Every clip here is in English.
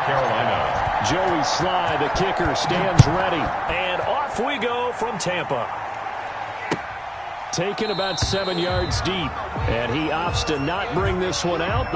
Carolina. Joey Sly, the kicker, stands ready. And off we go from Tampa. Taken about 7 yards deep. And he opts to not bring this one out.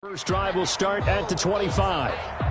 First drive will start at the 25.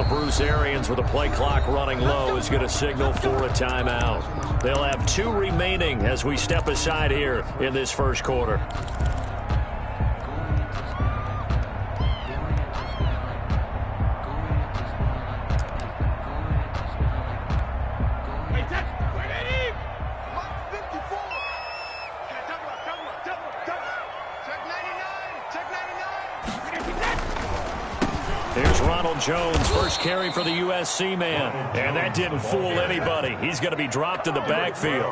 now Bruce Arians with a play clock running low is going to signal for a timeout. They'll have 2 remaining as we step aside here in this first quarter. Here's Ronald Jones, first carry for the USC man. And that didn't fool anybody. He's going to be dropped in the backfield.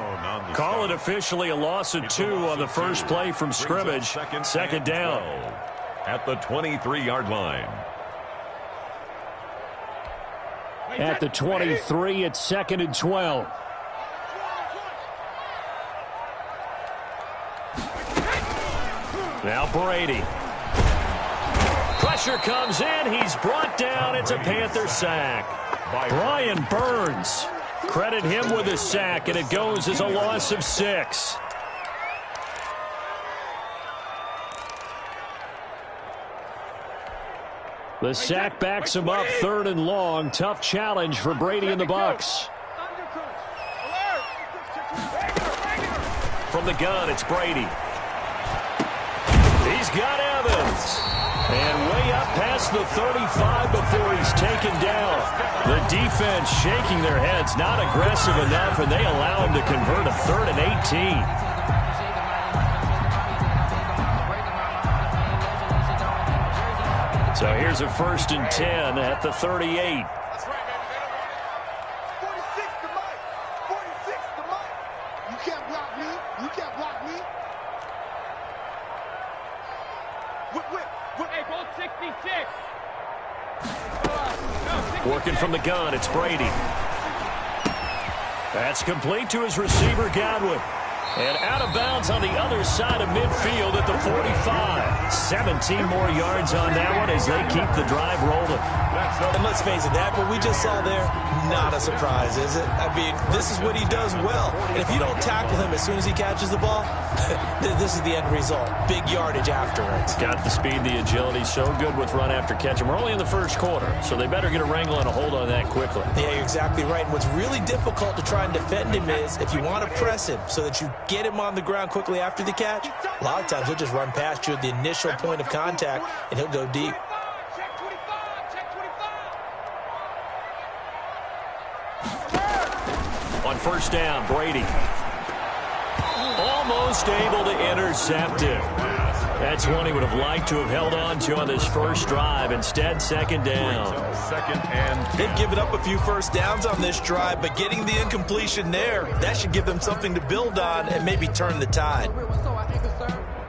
Call it officially a loss of 2 on the first play from scrimmage. Second down. At the 23-yard line. At the 23, it's 2nd and 12. Now Brady. Pressure comes in. He's brought down. It's a Panther sack. Brian Burns. Credit him with a sack, and it goes as a loss of 6. The sack backs him up 3rd and long. Tough challenge for Brady and the Bucs. From the gun, it's Brady. He's got Evans. And way up past the 35 before he's taken down. The defense shaking their heads, not aggressive enough, and they allow him to convert a 3rd and 18. So here's a 1st and 10 at the 38. Working from the gun, it's Brady. That's complete to his receiver, Godwin. And out of bounds on the other side of midfield at the 45. 17 more yards on that one as they keep the drive rolling. And let's face it, that what we just saw there, not a surprise, is it? I mean, this is what he does well. And if you don't tackle him as soon as he catches the ball, this is the end result. Big yardage afterwards. Got the speed, the agility, so good with run after catch. And we're only in the first quarter, so they better get a wrangle and a hold on that quickly. Yeah, you're exactly right. And what's really difficult to try and defend him is if you want to press him so that you get him on the ground quickly after the catch, a lot of times he'll just run past you at the initial point of contact, and he'll go deep. On first down, Brady. Almost able to intercept it. That's one he would have liked to have held on to on this first drive. Instead, second down. They've given up a few first downs on this drive, but getting the incompletion there, that should give them something to build on and maybe turn the tide.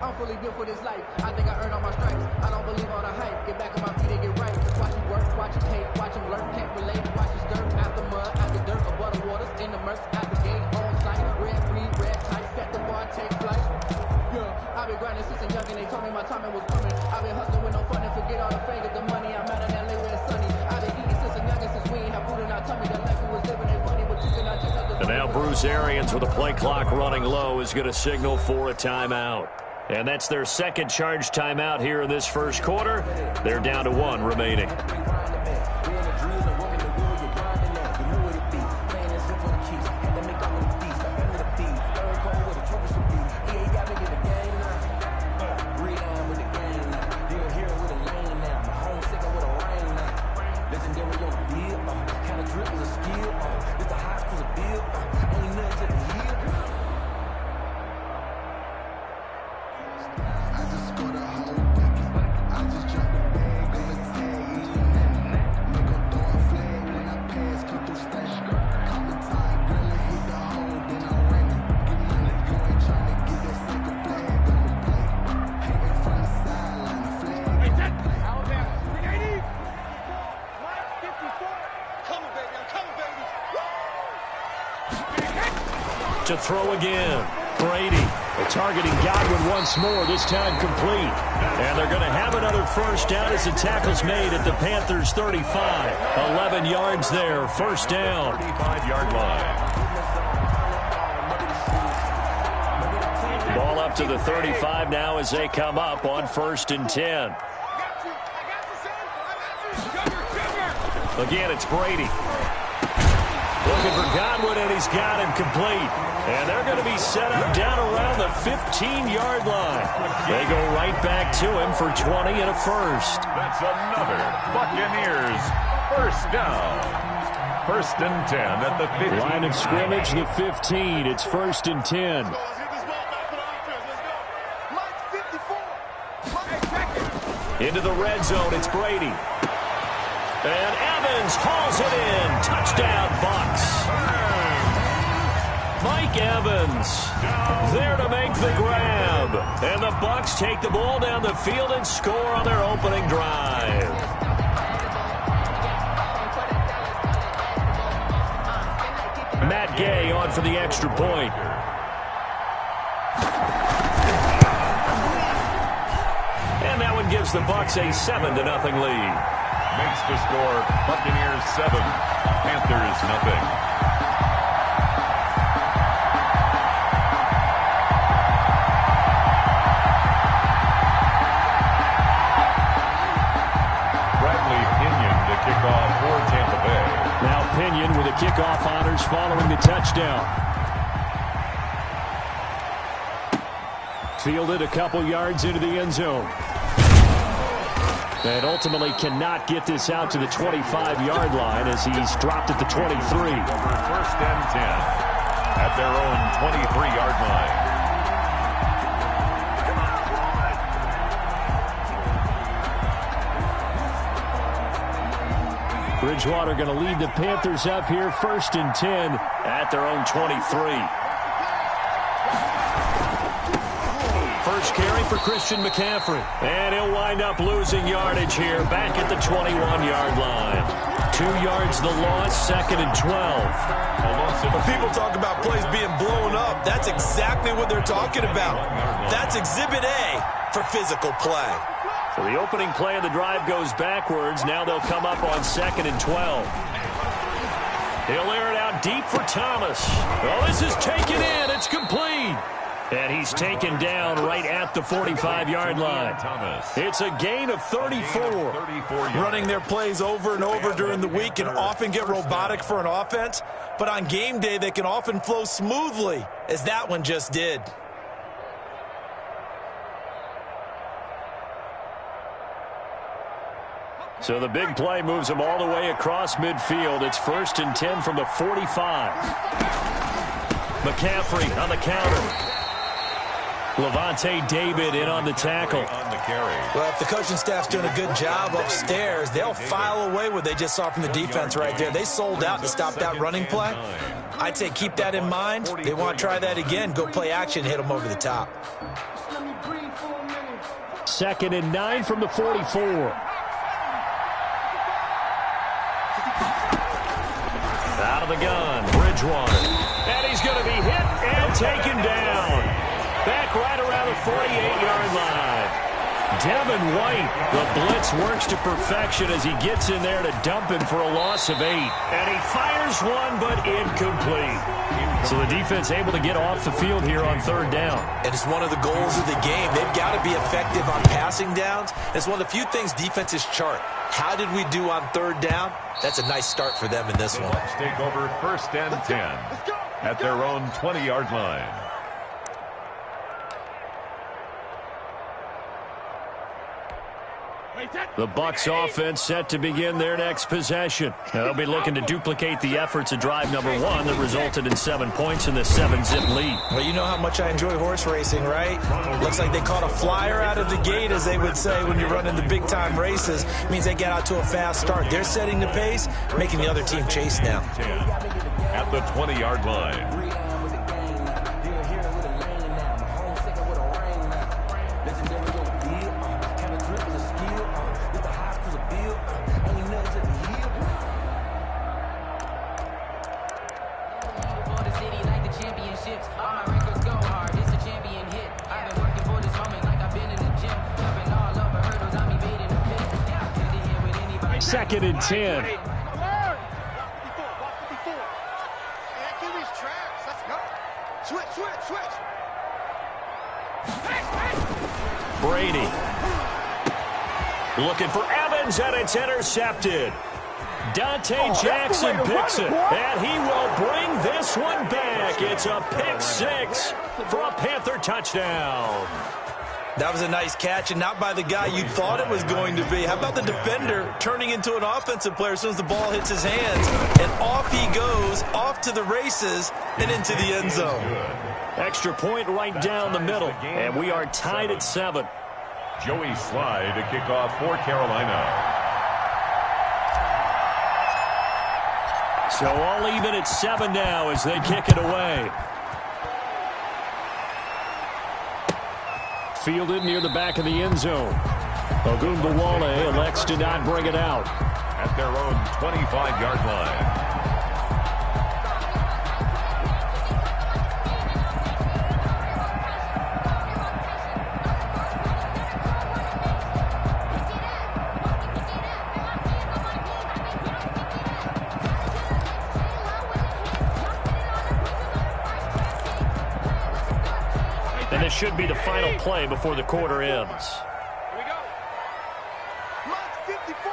I'm fully built for this life. I think I earned all my stripes. I don't believe all the hype. Get back on my feet and get right. Watch him work, watch him hate, watch him lurk, can't relate. Watch him skirt out the mud, out the dirt, above the waters, in the murks, out the gate, on sight. Red, green, red, tight, set the bar, take flight. Yeah, I've been grinding since a young and they told me my timing was coming. I've been hustling with no fun and forget all the fame, get the money. I'm out of LA where it's sunny. I've been eating since a youngin' since we ain't have food in our tummy. The life we was living ain't funny, but you cannot take out the. And now Bruce Arians with a play clock running low is going to signal for a timeout. And that's their second charge timeout here in this first quarter. They're down to 1 remaining. To throw again. Brady targeting Godwin once more, this time complete. And they're going to have another first down as the tackle's made at the Panthers' 35. 11 yards there, first down. 35-yard line. Ball up to the 35 now as they come up on 1st and 10. Again, it's Brady. Looking for Godwin, and he's got him complete. And they're going to be set up down around the 15-yard line. They go right back to him for 20 and a first. That's another Buccaneers first down. First and 10 at the 15. Line of scrimmage, the 15. It's first and 10. Into the red zone, it's Brady. And Evans hauls it in. Touchdown, Bucs. Mike Evans there to make the grab. And the Bucs take the ball down the field and score on their opening drive. Matt Gay on for the extra point. And that one gives the Bucs a 7-0 lead. Makes the score Buccaneers 7, Panthers nothing. Bradley Pinion to kick off for Tampa Bay. Now Pinion with the kickoff honors following the touchdown. Fielded a couple yards into the end zone. And ultimately cannot get this out to the 25-yard line as he's dropped at the 23. First and 10 at their own 23-yard line. Bridgewater going to lead the Panthers up here, first and 10 at their own 23. First carry for Christian McCaffrey. And he'll wind up losing yardage here back at the 21-yard line. 2 yards the loss, second and 12. When people talk about plays being blown up, that's exactly what they're talking about. That's Exhibit A for physical play. So the opening play of the drive goes backwards. Now they'll come up on second and 12. He'll air it out deep for Thomas. Oh, this is taken in. It's complete. And he's taken down right at the 45-yard line. It's a gain of 34. Running their plays over and over during the week can often get robotic for an offense, but on game day they can often flow smoothly, as that one just did. So the big play moves him all the way across midfield. It's first and 10 from the 45. McCaffrey on the counter. Levante David in on the tackle. Well, if the coaching staff's doing a good job upstairs, they'll file away what they just saw from the defense right there. They sold out to stop that running play. I'd say keep that in mind. They want to try that again. Go play action, hit them over the top. Second and 9 from the 44. Out of the gun, Bridgewater. And he's going to be hit and taken down. Back right around the 48-yard line. Devin White, the blitz works to perfection as he gets in there to dump him for a loss of 8. And he fires one, but incomplete. So the defense able to get off the field here on third down. And it's one of the goals of the game. They've got to be effective on passing downs. It's one of the few things defenses chart. How did we do on third down? That's a nice start for them in this one. Let's take over first and 10 at their own 20-yard line. The Bucs offense set to begin their next possession. They'll be looking to duplicate the efforts of drive number 1 that resulted in 7 points in the 7-zip lead. Well, you know how much I enjoy horse racing, right? Looks like they caught a flyer out of the gate, as they would say when you're running the big-time races. It means they get out to a fast start. They're setting the pace, making the other team chase now. At the 20-yard line. Second and 10. Brady looking for Evans, and it's intercepted. Dante Jackson picks it, and he will bring this one back. It's a pick six for a Panther touchdown. That was a nice catch, and not by the guy you thought it was going to be. How about the defender turning into an offensive player as soon as the ball hits his hands, and off he goes, off to the races, and into the end zone. Extra point right down the middle, and we are tied at 7. Joey Slye to kick off for Carolina. So all even at 7 now as they kick it away. Fielded near the back of the end zone. Ogunbowale elects to not bring it out. At their own 25-yard line. And this should be the final play before the quarter ends. Here we go. Mark 54.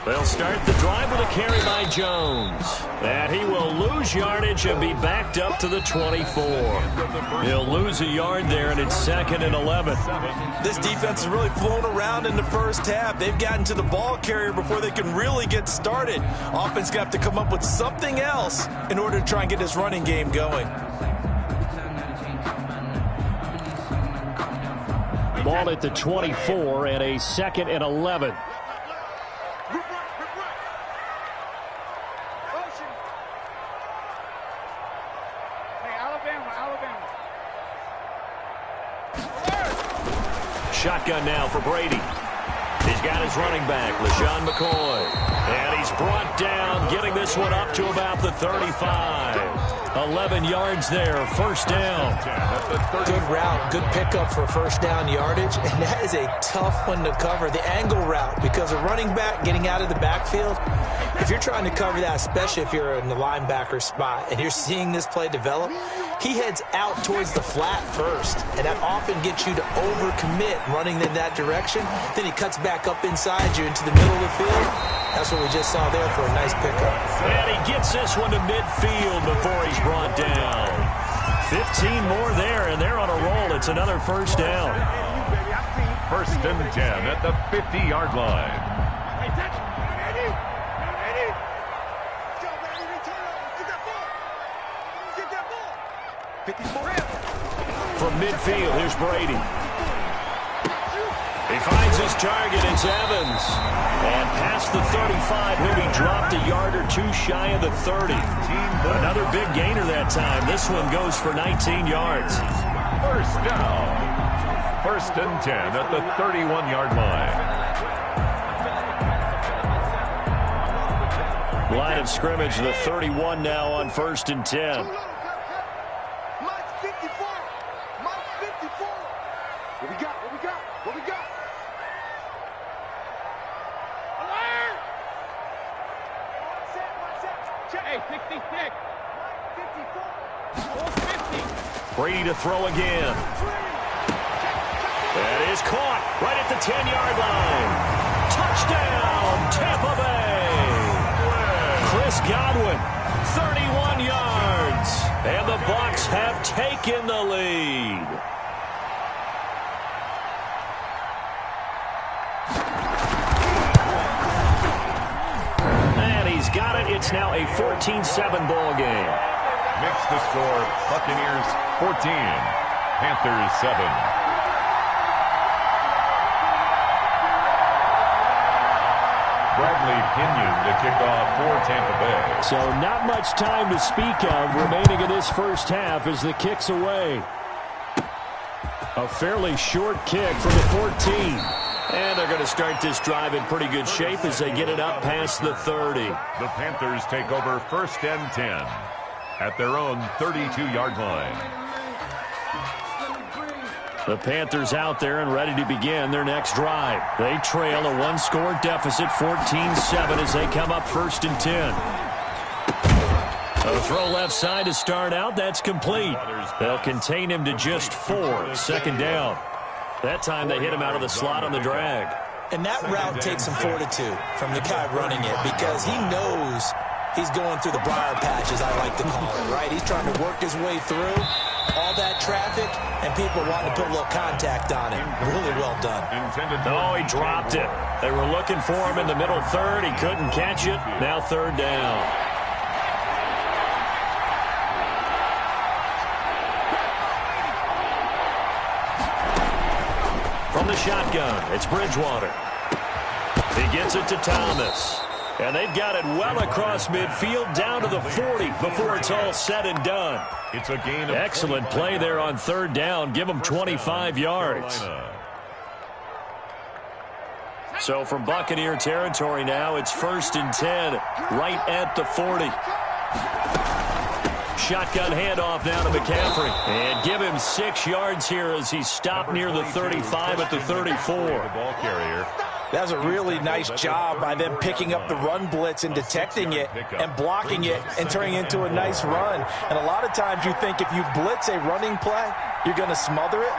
They'll start the drive with a carry by Jones. And he will lose yardage and be backed up to the 24. He'll lose a yard there, and it's 2nd and 11. This defense has really flown around in the first half. They've gotten to the ball carrier before they can really get started. Offense going to have to come up with something else in order to try and get this running game going. Ball at the 24 and a 2nd and 11. Shotgun now for Brady. He's got his running back, LaShawn McCoy. And he's brought down, getting this one up to about the 35. 11 yards there, first down. Good route, good pickup for first down yardage, and that is a tough one to cover, the angle route, because a running back getting out of the backfield, if you're trying to cover that, especially if you're in the linebacker spot and you're seeing this play develop, he heads out towards the flat first, and that often gets you to overcommit running in that direction. Then he cuts back up inside you into the middle of the field. That's what we just saw there for a nice pickup. And he gets this one to midfield before he's brought down. 15 more there, and they're on a roll. It's another first down. 1st and 10 at the 50-yard line. From midfield, here's Brady. He finds his target, it's Evans. And past the 35, he'll be dropped a yard or two shy of the 30. Another big gainer that time. This one goes for 19 yards. First down. 1st and 10 at the 31-yard line. Line of scrimmage, the 31 now on 1st and 10. Brady to throw again. That is caught right at the 10-yard line. Touchdown, Tampa Bay. Chris Godwin, 31 yards. And the Bucs have taken the lead. And he's got it. It's now a 14-7 ball game. Makes the score Buccaneers 14, Panthers 7. Bradley Pinion to kick off for Tampa Bay. So not much time to speak of remaining in this first half as the kick's away. A fairly short kick from the 14. And they're going to start this drive in pretty good shape as they get it up past the 30. The Panthers take over 1st and 10 at their own 32-yard line. The Panthers out there and ready to begin their next drive. They trail a one-score deficit, 14-7, as they come up 1st and 10. A throw left side to start out. That's complete. They'll contain him to just 4. 2nd down. That time they hit him out of the slot on the drag. And that route takes some fortitude from the guy running it because he knows he's going through the briar patch, as I like to call it, right? He's trying to work his way through all that traffic, and people wanting to put a little contact on it. Really well done. Oh, he dropped it. They were looking for him in the middle third. He couldn't catch it. Now third down. From the shotgun, it's Bridgewater. He gets it to Thomas. And they've got it well across midfield down to the 40 before it's all said and done. It's a gain of excellent play there on third down. Give them 25 yards. So from Buccaneer territory now, it's 1st and 10, right at the 40. Shotgun handoff now to McCaffrey. And give him 6 yards here as he stopped near the 35 at the 34. Ball carrier. That was a really nice job by them picking up the run blitz and detecting it and blocking it and turning it into a nice run. And a lot of times you think if you blitz a running play, you're going to smother it.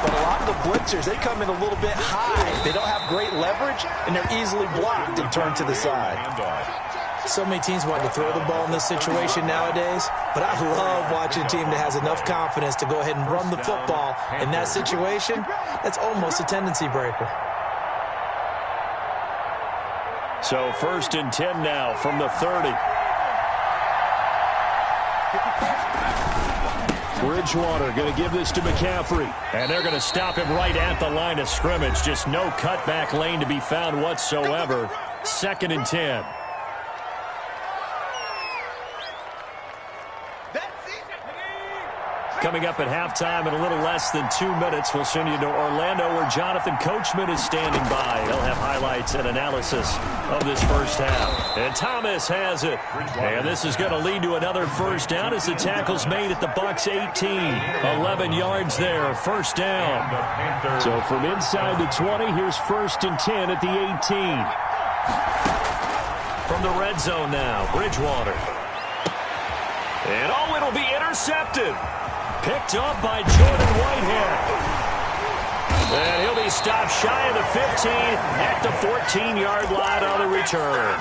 But a lot of the blitzers, they come in a little bit high. They don't have great leverage, and they're easily blocked and turned to the side. So many teams want to throw the ball in this situation nowadays, but I love watching a team that has enough confidence to go ahead and run the football. In that situation, that's almost a tendency breaker. So 1st and 10 now from the 30. Bridgewater going to give this to McCaffrey. And they're going to stop him right at the line of scrimmage. Just no cutback lane to be found whatsoever. 2nd and 10. Coming up at halftime in a little less than 2 minutes, we'll send you to Orlando where Jonathan Coachman is standing by. He'll have highlights and analysis of this first half. And Thomas has it. And this is going to lead to another first down as the tackle's made at the Bucs 18. 11 yards there, first down. So from inside the 20, here's 1st and 10 at the 18. From the red zone now, Bridgewater. And oh, it'll be intercepted. Picked up by Jordan Whitehead. And he'll be stopped shy of the 15 at the 14-yard line on the return.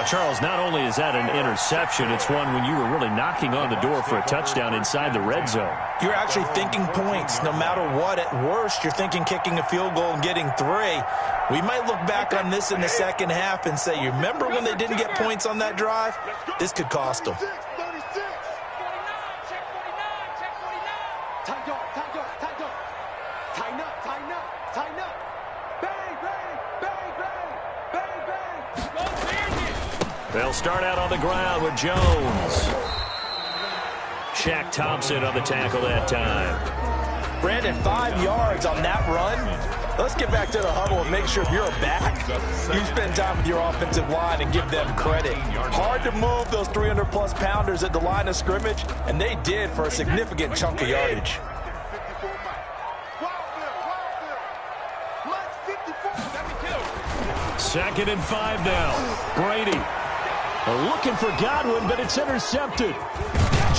Charles, not only is that an interception, it's one when you were really knocking on the door for a touchdown inside the red zone. You're actually thinking points. No matter what, at worst, you're thinking kicking a field goal and getting 3. We might look back on this in the second half and say, you remember when they didn't get points on that drive? This could cost them. They'll start out on the ground with Jones. Shaq Thompson on the tackle that time. Brandon, 5 yards on that run. Let's get back to the huddle and make sure if you're a back, you spend time with your offensive line and give them credit. Hard to move those 300-plus pounders at the line of scrimmage, and they did for a significant chunk of yardage. Second and 5 now. Brady looking for Godwin, but it's intercepted.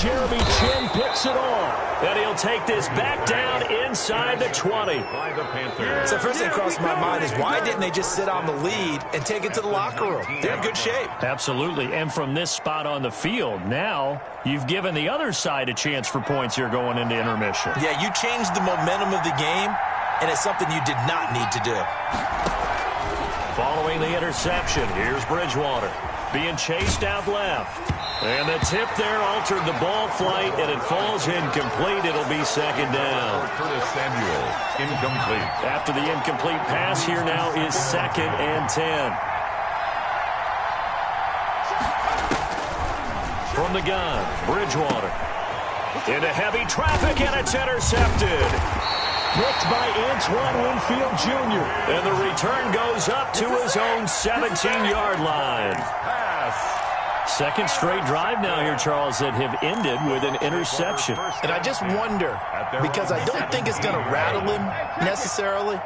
Jeremy Chin picks it off. And he'll take this back down inside the 20. So first thing crossed my mind is why didn't they just sit on the lead and take it to the locker room? They're in good shape. Absolutely. And from this spot on the field, now you've given the other side a chance for points here going into intermission. Yeah, you changed the momentum of the game, and it's something you did not need to do. Following the interception, here's Bridgewater being chased out left. And the tip there altered the ball flight, and it falls incomplete. It'll be second down. Curtis Samuel, incomplete. After the incomplete pass, here now is 2nd and 10. From the gun, Bridgewater. Into heavy traffic, and it's intercepted. Picked by Antoine Winfield Jr. And the return goes up to his own 17-yard line. Second straight drive now here, Charles, that have ended with an interception. And I just wonder, because I don't think it's going to rattle him necessarily,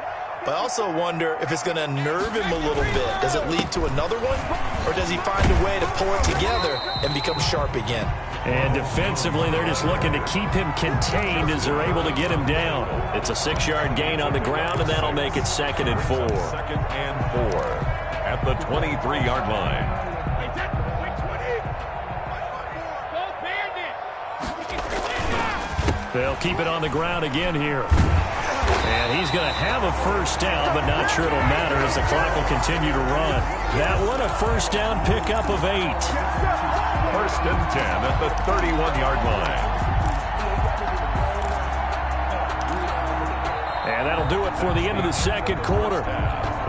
but I also wonder if it's going to unnerve him a little bit. Does it lead to another one? Or does he find a way to pull it together and become sharp again? And defensively, they're just looking to keep him contained as they're able to get him down. It's a 6-yard gain on the ground, and that'll make it 2nd and 4. 2nd and 4 at the 23-yard line. They'll keep it on the ground again here. And he's going to have a first down, but not sure it'll matter as the clock will continue to run. That one a first down pickup of 8. 1st and 10 at the 31-yard line. And that'll do it for the end of the 2nd quarter.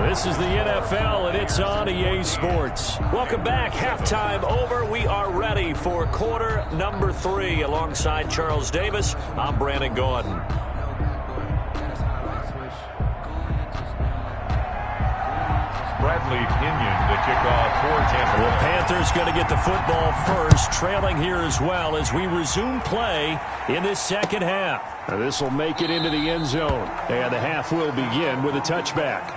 This is the NFL, and it's on EA Sports. Welcome back. Halftime over. We are ready for quarter number 3. Alongside Charles Davis, I'm Brandon Gordon. Bradley Pinion to kick off for Tampa. The Panthers going to get the football first, trailing here as well as we resume play in this 2nd half. Now this will make it into the end zone, and the half will begin with a touchback.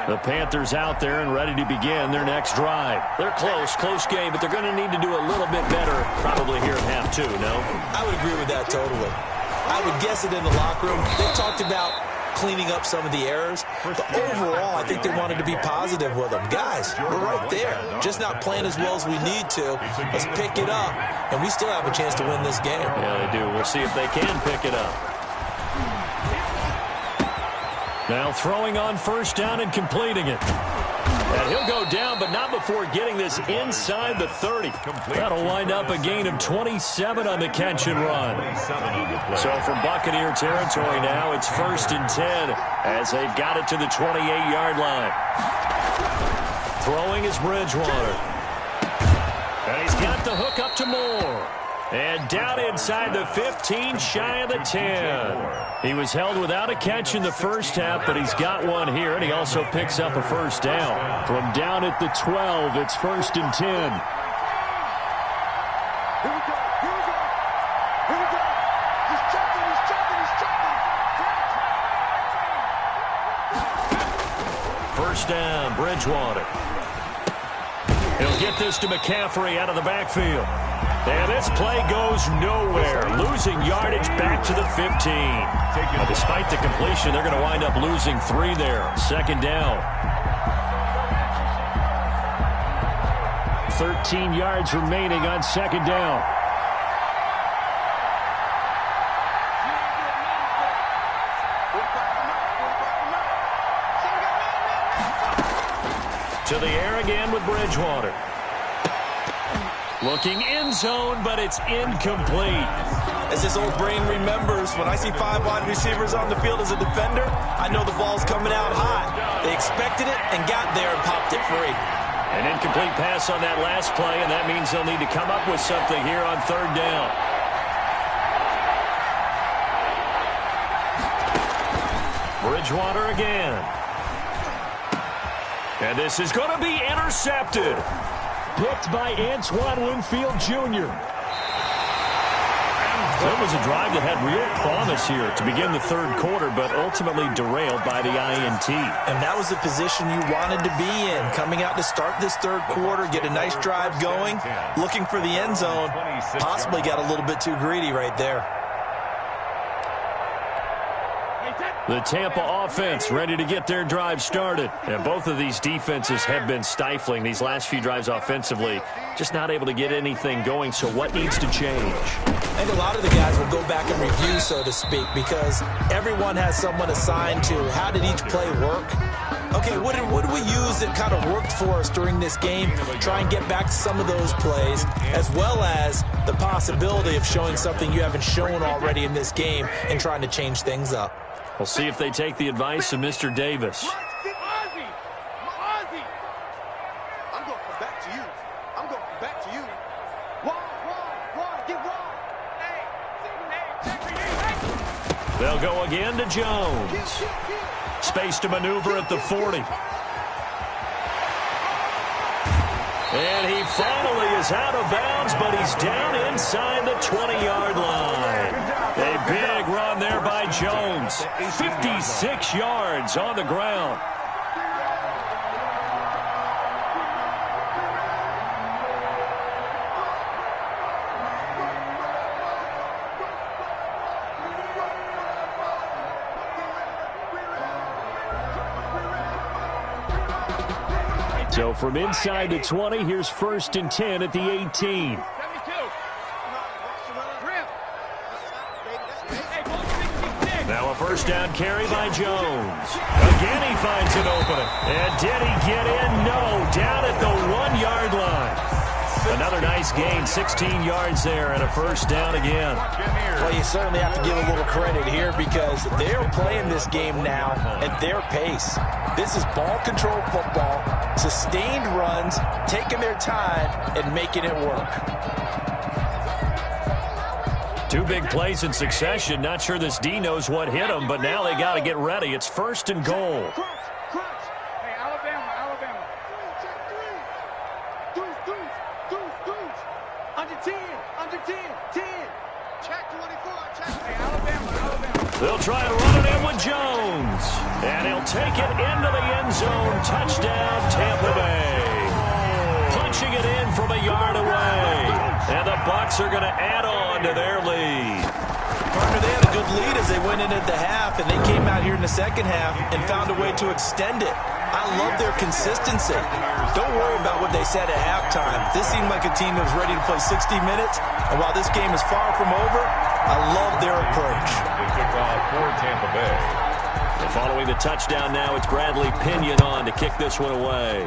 The Panthers out there and ready to begin their next drive. They're close game, but they're going to need to do a little bit better probably here at half 2, no? I would agree with that totally. I would guess it in the locker room. They talked about cleaning up some of the errors, but overall, I think they wanted to be positive with them. Guys, we're right there. Just not playing as well as we need to. Let's pick it up, and we still have a chance to win this game. Yeah, they do. We'll see if they can pick it up. Now throwing on first down and completing it. And he'll go down, but not before getting this inside the 30. That'll wind up a gain of 27 on the catch and run. So from Buccaneer territory now, it's 1st and 10 as they've got it to the 28-yard line. Throwing is Bridgewater. And he's got the hook up to Moore. And down inside the 15, shy of the 10. He was held without a catch in the first half, but he's got one here, and he also picks up a first down. From down at the 12, it's 1st and 10. Here we go. He's checking. First down, Bridgewater. He'll get this to McCaffrey out of the backfield. And this play goes nowhere, losing yardage back to the 15. Now, despite the completion, they're going to wind up losing 3 there. 2nd down. 13 yards remaining on 2nd down. To the air again with Bridgewater. Looking end zone, but it's incomplete. As his old brain remembers, when I see 5 wide receivers on the field as a defender, I know the ball's coming out high. They expected it and got there and popped it free. An incomplete pass on that last play, and that means they'll need to come up with something here on 3rd down. Bridgewater again. And this is going to be intercepted. Picked by Antoine Winfield Jr. That was a drive that had real promise here to begin the 3rd quarter, but ultimately derailed by the INT. And that was the position you wanted to be in, coming out to start this 3rd quarter, get a nice drive going, looking for the end zone. Possibly got a little bit too greedy right there. The Tampa offense ready to get their drive started. And both of these defenses have been stifling these last few drives offensively. Just not able to get anything going, so what needs to change? I think a lot of the guys will go back and review, so to speak, because everyone has someone assigned to how did each play work. Okay, what did we use that kind of worked for us during this game? Try and get back to some of those plays, as well as the possibility of showing something you haven't shown already in this game and trying to change things up. We'll see if they take the advice of Mr. Davis. I'm going to come back to you. Why? Get wide. They'll go again to Jones. Space to maneuver at the 40. And he finally is out of bounds, but he's down inside the 20-yard line. A big run there by Jones. 56 yards on the ground. So from inside the 20, here's 1st and 10 at the 18. Now a first down carry by Jones. Again he finds an opening. And did he get in? No. Down at the 1-yard line. Another nice gain, 16 yards there, and a first down again. Well, you certainly have to give a little credit here because they're playing this game now at their pace. This is ball control football, sustained runs, taking their time, and making it work. 2 big plays in succession. Not sure this D knows what hit them, but now they got to get ready. It's 1st and goal. Hey, Alabama. Deuce. Under 10. 10. Check 24. Check. Hey, Alabama. They'll try and run it in with Jones. And he'll take it into the end zone. Touchdown, Tampa Bay. Punching it in from a yard away. And the Bucs are going to add on to their lead. Partner, they had a good lead as they went into the half, and they came out here in the second half and found a way to extend it. I love their consistency. Don't worry about what they said at halftime. This seemed like a team that was ready to play 60 minutes, and while this game is far from over, I love their approach. The kickoff for Tampa Bay. And following the touchdown now, it's Bradley Pinion on to kick this one away.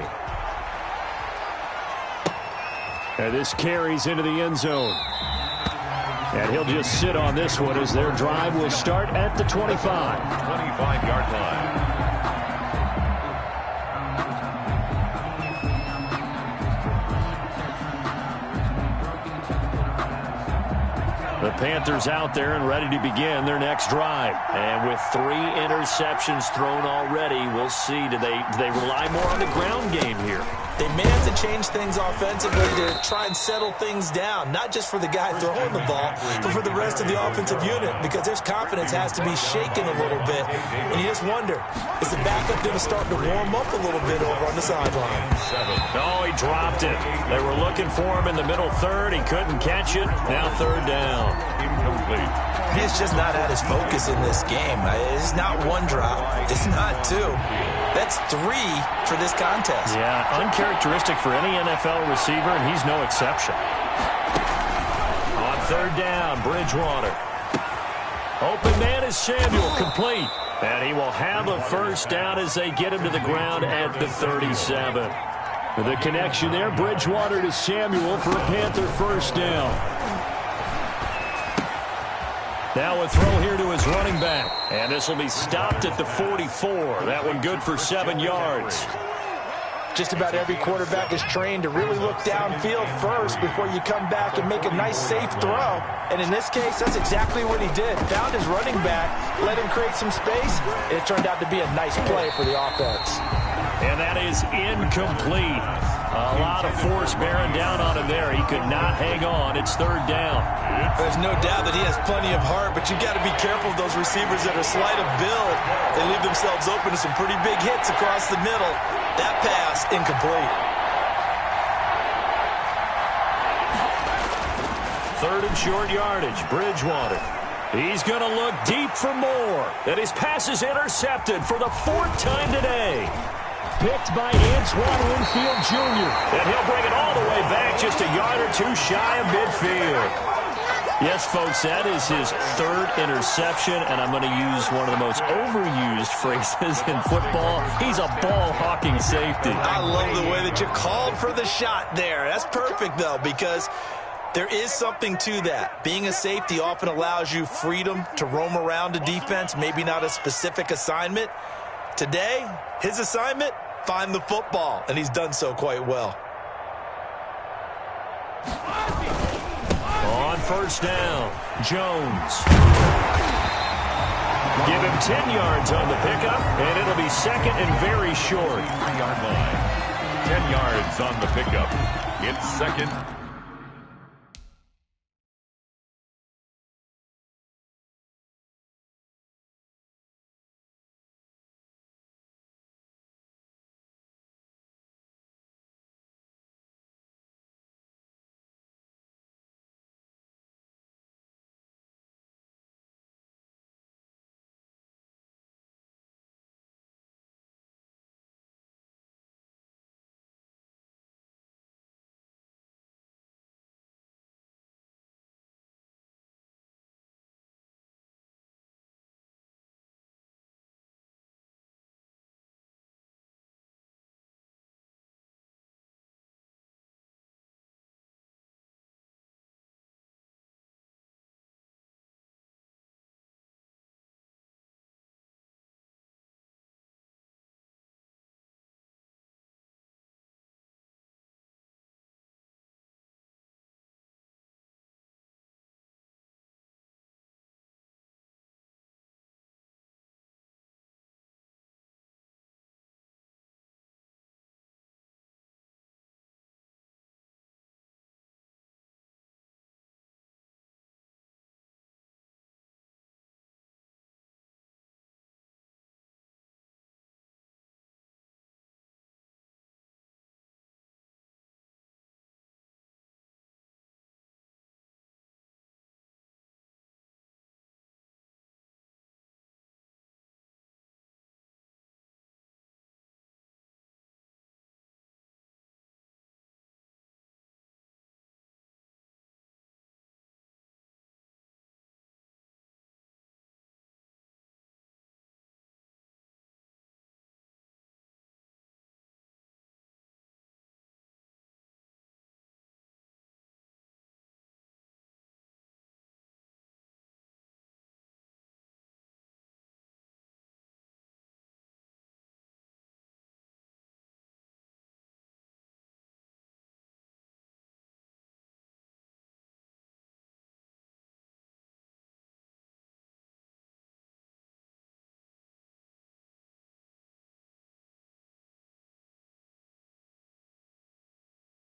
And this carries into the end zone. And he'll just sit on this one as their drive will start at the 25. 25-yard line. The Panthers out there and ready to begin their next drive. And with 3 interceptions thrown already, we'll see. Do they rely more on the ground game here? They may have to change things offensively to try and settle things down, not just for the guy throwing the ball, but for the rest of the offensive unit, because their confidence has to be shaken a little bit. And you just wonder, is the backup going to start to warm up a little bit over on the sideline? No, he dropped it. They were looking for him in the middle third. He couldn't catch it. Now 3rd down. Incomplete. He's just not at his focus in this game. It's not 1 drop. It's not 2. That's 3 for this contest. Yeah, uncharacteristic for any NFL receiver, and he's no exception. On 3rd down, Bridgewater. Open man is Samuel, complete. And he will have a first down as they get him to the ground at the 37. The connection there, Bridgewater to Samuel for a Panther first down. Now a throw here to his running back. And this will be stopped at the 44. That one good for 7 yards. Just about every quarterback is trained to really look downfield first before you come back and make a nice, safe throw. And in this case, that's exactly what he did. Found his running back, let him create some space, and it turned out to be a nice play for the offense. And that is incomplete. A lot of force bearing down on him there. He could not hang on. It's 3rd down. There's no doubt that he has plenty of heart, but you got to be careful of those receivers that are slight of build. They leave themselves open to some pretty big hits across the middle. That pass, incomplete. 3rd and short yardage, Bridgewater. He's going to look deep for more. And his pass is intercepted for the 4th time today. Picked by Antoine Winfield Jr. And he'll bring it all the way back just a yard or 2 shy of midfield. Yes, folks, that is his 3rd interception, and I'm going to use one of the most overused phrases in football. He's a ball-hawking safety. I love the way that you called for the shot there. That's perfect, though, because there is something to that. Being a safety often allows you freedom to roam around a defense, maybe not a specific assignment. Today, his assignment, find the football, and he's done so quite well. On 1st down, Jones. Give him 10 yards on the pickup, and it'll be 2nd and very short. 3-yard line. 10 yards on the pickup. It's second